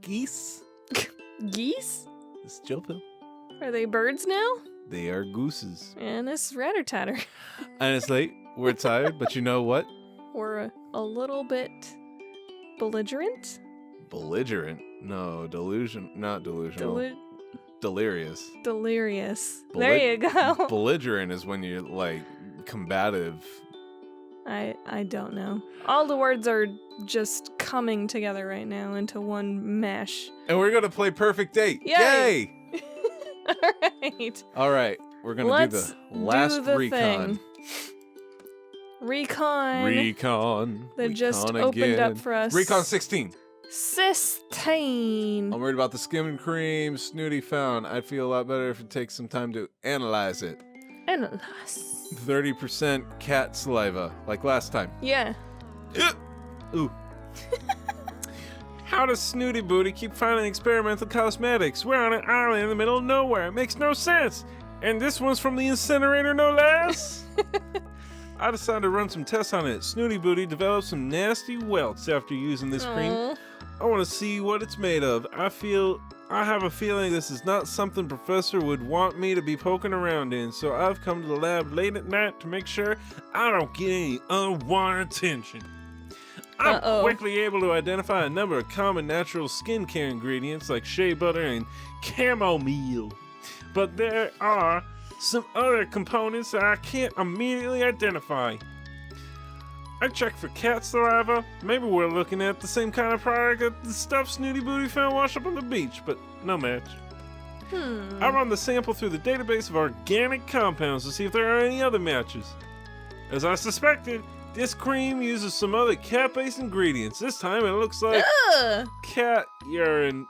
geese. Geese? This is Joe Pill. Are they birds now? They are gooses. And this is Ratter Tatter. And it's late. We're tired, but you know what? We're a little bit belligerent? Belligerent? No, not delusional. Delirious. Delirious. There you go. Belligerent is when you're like combative. I don't know. All the words are just coming together right now into one mesh. And we're gonna play Purrfect Date. Yay! Alright. Alright, we're gonna do the last recon. Thing. Recon. That just opened up for us. Recon 16. 16. I'm worried about the skim and cream Snooty found. I'd feel a lot better if it takes some time to analyze it. Analyze. 30% cat saliva, like last time. Yeah. Ooh. How does Snooty Booty keep finding experimental cosmetics? We're on an island in the middle of nowhere. It makes no sense. And this one's from the incinerator, no less. I decided to run some tests on it. Snooty Booty developed some nasty welts after using this cream. I want to see what it's made of. I have a feeling this is not something Professor would want me to be poking around in, so I've come to the lab late at night to make sure I don't get any unwanted attention. I'm quickly able to identify a number of common natural skincare ingredients like shea butter and chamomile. But there are some other components that I can't immediately identify. I checked for cat saliva. Maybe we're looking at the same kind of product that the stuff Snooty Booty found washed up on the beach, but no match. I run the sample through the database of organic compounds to see if there are any other matches. As I suspected, this cream uses some other cat-based ingredients. This time it looks like cat urine.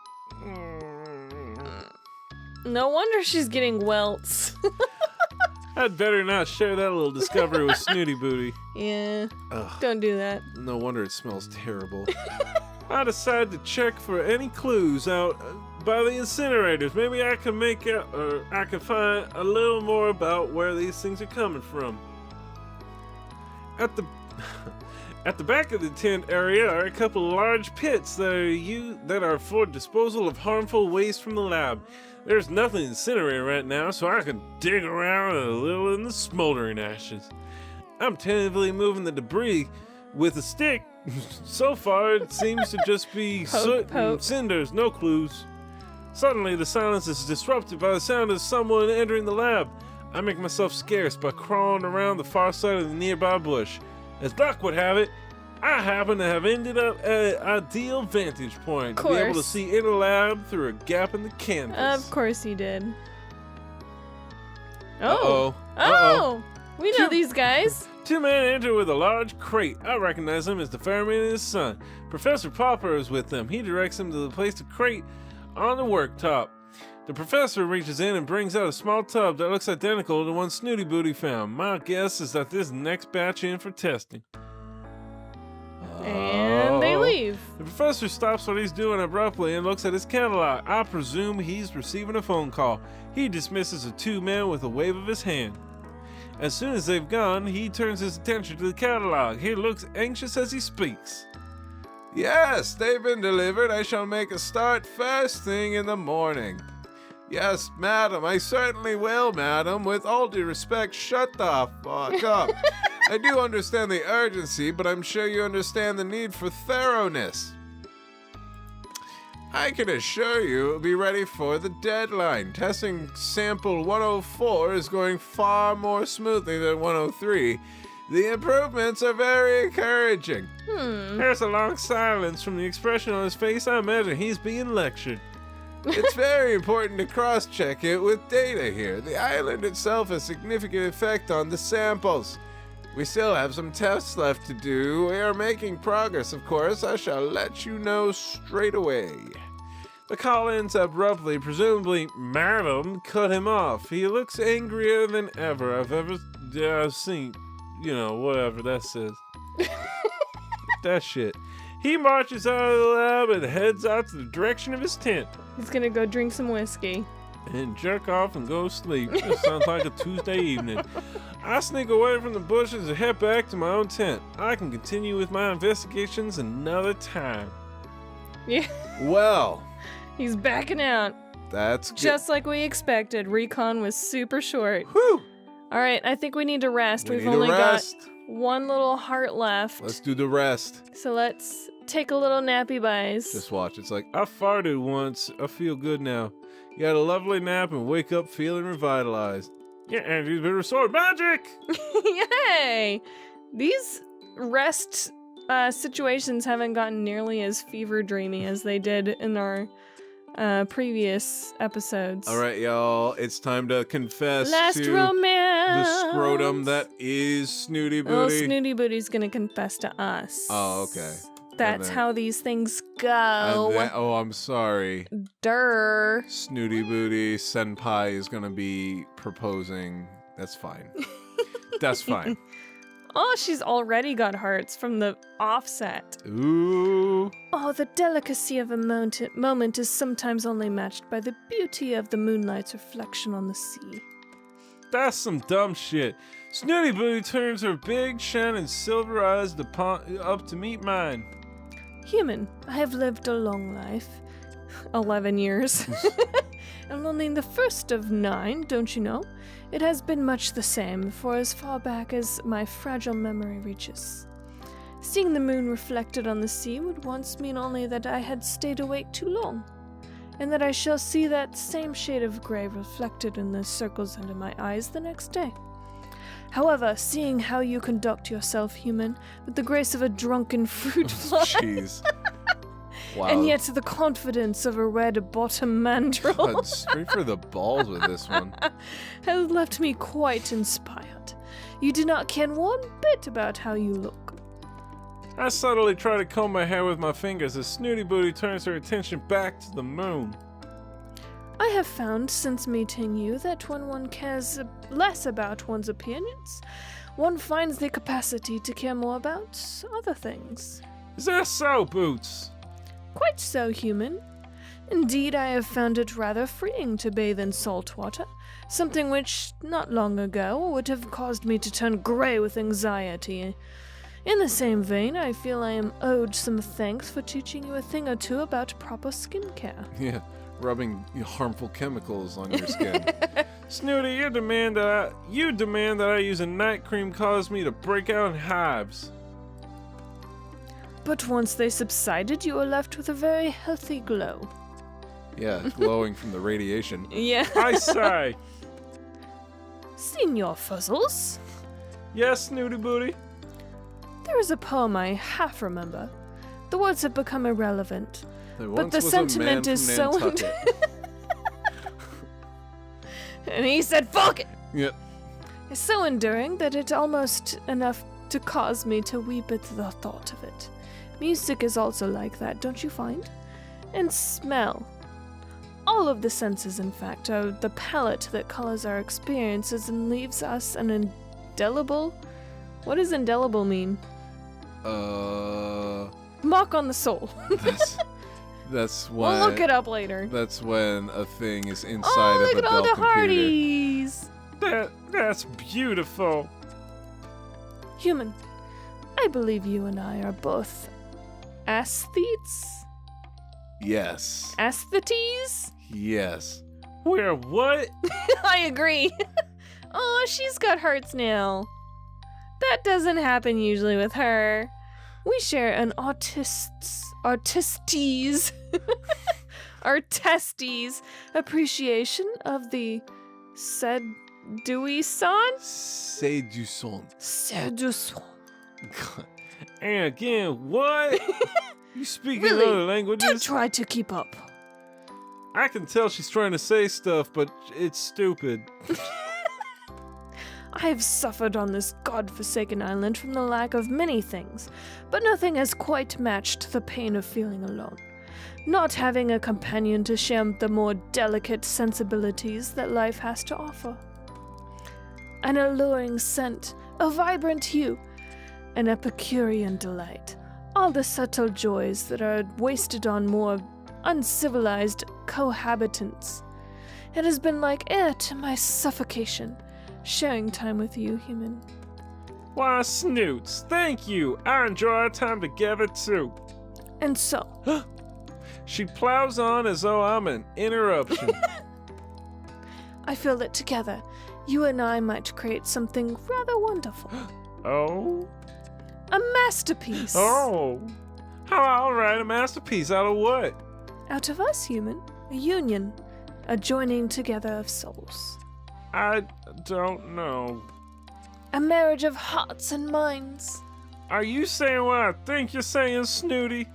No wonder she's getting welts. I'd better not share that little discovery with Snooty Booty. Yeah. Ugh. Don't do that. No wonder it smells terrible. I decided to check for any clues out by the incinerators. Maybe I can I can find a little more about where these things are coming from. At the back of the tent area are a couple of large pits that are for disposal of harmful waste from the lab. There's nothing incinerated right now, so I can dig around a little in the smoldering ashes. I'm tentatively moving the debris with a stick. So far, it seems to just be soot and cinders, no clues. Suddenly, the silence is disrupted by the sound of someone entering the lab. I make myself scarce by crawling around the far side of the nearby bush. As luck would have it, I happen to have ended up at an ideal vantage point to be able to see in the lab through a gap in the canvas. Of course you did. We know these guys. Two men enter with a large crate. I recognize him as the fireman and his son. Professor Popper is with them. He directs them to place the crate on the worktop. The professor reaches in and brings out a small tub that looks identical to the one Snooty Booty found. My guess is that this next batch in for testing. And they leave. The professor stops what he's doing abruptly and looks at his catalog. I presume he's receiving a phone call. He dismisses the two men with a wave of his hand. As soon as they've gone, he turns his attention to the catalog. He looks anxious as he speaks. Yes, they've been delivered. I shall make a start first thing in the morning. Yes, madam, I certainly will, madam. With all due respect, shut the fuck up. I do understand the urgency, but I'm sure you understand the need for thoroughness. I can assure you it'll be ready for the deadline. Testing sample 104 is going far more smoothly than 103. The improvements are very encouraging. There's a long silence from the expression on his face. I imagine he's being lectured. It's very important to cross-check it with data here. The island itself has significant effect on the samples. We still have some tests left to do. We are making progress, of course. I shall let you know straight away. The call ends abruptly. Presumably, madam cut him off. He looks angrier than ever I've seen. You know, whatever that says. That shit. He marches out of the lab and heads out to the direction of his tent. He's gonna go drink some whiskey. And jerk off and go to sleep. That sounds like a Tuesday evening. I sneak away from the bushes and head back to my own tent. I can continue with my investigations another time. Yeah. Well, He's backing out. That's good. Just like we expected. Recon was super short. Whew. All right, I think we need to rest. We We've need to only rest. got one little heart left. Let's do the rest. So let's take a little nappy buys. Just watch. It's like, I farted once. I feel good now. You had a lovely nap and wake up feeling revitalized. Yeah, Andrew's been restored. Magic! Yay! These rest situations haven't gotten nearly as fever dreamy as they did in our previous episodes. All right, y'all. It's time to confess Last to romance. the scrotum that is Snooty Oh, Booty. Snooty Booty's gonna confess to us. Oh, okay. That's then- how these things And go. then- oh, I'm sorry. Durr. Snooty Booty Senpai is gonna be proposing. That's fine. That's fine. Oh, she's already got hearts from the offset. Ooh. Oh, the delicacy of a moment is sometimes only matched by the beauty of the moonlight's reflection on the sea. That's some dumb shit. Snooty Booty turns her big, shining silver eyes up to meet mine. Human, I have lived a long life. 11 years. And only the first of 9, don't you know? It has been much the same for as far back as my fragile memory reaches. Seeing the moon reflected on the sea would once mean only that I had stayed awake too long, and that I shall see that same shade of grey reflected in the circles under my eyes the next day. However, seeing how you conduct yourself, human, with the grace of a drunken fruit fly, Jeez. Wow. and yet the confidence of a red-bottom mandrill, God, straight for the balls with this one. has left me quite inspired. You do not care one bit about how you look. I subtly try to comb my hair with my fingers as Snooty Booty turns her attention back to the moon. I have found since meeting you that when one cares less about one's appearance, one finds the capacity to care more about other things. Is that so, Boots? Quite so, human. Indeed, I have found it rather freeing to bathe in salt water, something which, not long ago, would have caused me to turn grey with anxiety. In the same vein, I feel I am owed some thanks for teaching you a thing or two about proper skincare. Yeah, rubbing harmful chemicals on your skin. Snooty, you demand that I use a night cream cause me to break out in hives. But once they subsided, you were left with a very healthy glow. Yeah, glowing from the radiation. Yeah. I say. Senor Fuzzles, Yes, Snooty Booty? there is a poem I half remember. The words have become irrelevant, There but once the was a sentiment man is from so... Nantucket. And he said, fuck it! Yep. It's so enduring that it's almost enough to cause me to weep at the thought of it. Music is also like that, don't you find? And smell. All of the senses, in fact, are the palette that colors our experiences and leaves us an indelible... What does indelible mean? Mark on the soul. That's when. We'll look it up later. That's when a thing is inside Oh, of look a at all Dell the computer. hearties! That's beautiful. Human, I believe you and I are both aesthetes? Yes. Aesthetes? Yes. We're what? I agree. Oh, she's got hearts now. That doesn't happen usually with her. We share an artist's appreciation of the séduisant? Séduisant. And again, what? You speak in Really? other Do languages? try to keep up. I can tell she's trying to say stuff, but it's stupid. I have suffered on this god-forsaken island from the lack of many things, but nothing has quite matched the pain of feeling alone. Not having a companion to share the more delicate sensibilities that life has to offer. An alluring scent, a vibrant hue, an Epicurean delight, all the subtle joys that are wasted on more uncivilized cohabitants. It has been like air to my suffocation, sharing time with you, human. Why, Snoots, thank you. I enjoy our time together, too. And so, She plows on as though I'm an interruption. I feel that together, you and I might create something rather wonderful. Oh? A masterpiece. Oh. I'll write a masterpiece out of what? Out of us, human. A union. A joining together of souls. I don't know. A marriage of hearts and minds. Are you saying what I think you're saying, Snooty?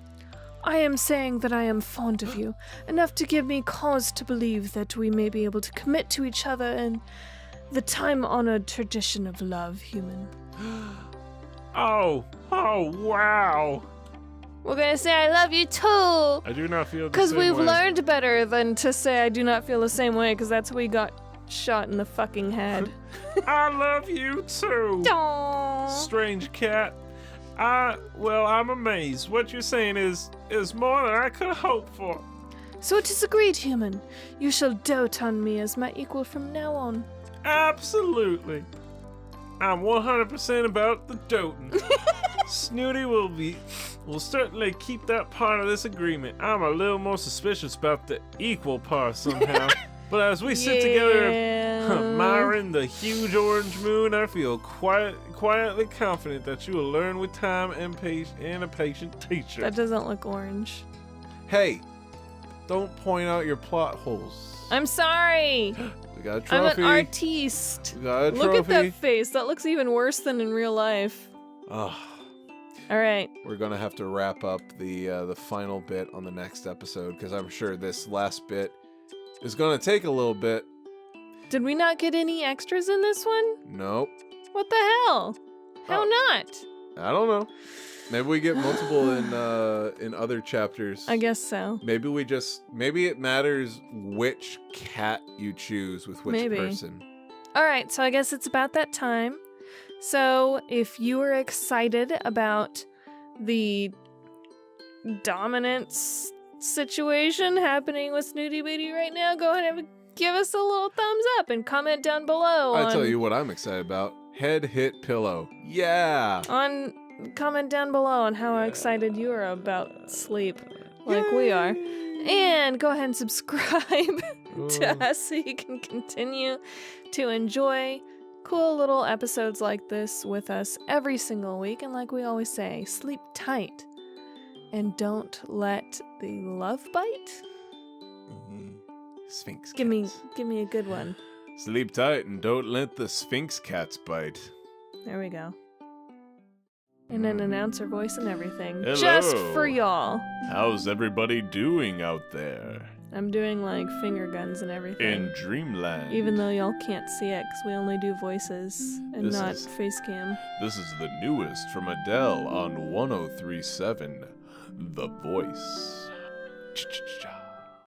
I am saying that I am fond of you, enough to give me cause to believe that we may be able to commit to each other in the time-honored tradition of love, human. Oh, wow. We're gonna say I love you too! I do not feel the same way. Because we've learned better than to say I do not feel the same way, because that's how we got shot in the fucking head. I love you too. Aww. Strange cat. I'm amazed. What you're saying is more than I could hope for. So it is agreed, human. You shall dote on me as my equal from now on. Absolutely. I'm 100% about the doting. Snooty will certainly keep that part of this agreement. I'm a little more suspicious about the equal part somehow. But as we sit together admiring the huge orange moon, I feel quietly confident that you will learn with time and a patient teacher. That doesn't look orange. Hey, don't point out your plot holes. I'm sorry. We got a trophy. I'm an artiste. We got a trophy. Look at that face. That looks even worse than in real life. Ugh. All right. We're gonna have to wrap up the final bit on the next episode because I'm sure this last bit is gonna take a little bit. Did we not get any extras in this one? Nope. What the hell? How not? I don't know. Maybe we get multiple in other chapters. I guess so. Maybe it matters which cat you choose with which person. All right, so I guess it's about that time. So if you are excited about the dominance situation happening with Snooty Booty right now, go ahead and give us a little thumbs up and comment down below. I tell you what I'm excited about. Head hit pillow. Yeah. Comment down below on how excited you are about sleep, like we are. And go ahead and subscribe to us so you can continue to enjoy cool little episodes like this with us every single week. And like we always say, sleep tight and don't let the love bite. Sphinx Give cats. me a good one. Sleep tight and don't let the Sphinx cats bite. There we go. And an announcer voice and everything. Hello. Just for y'all. How's everybody doing out there? I'm doing like finger guns and everything. In Dreamland. Even though y'all can't see it, because we only do voices and not face cam. This is the newest from Adele on 1037, The Voice.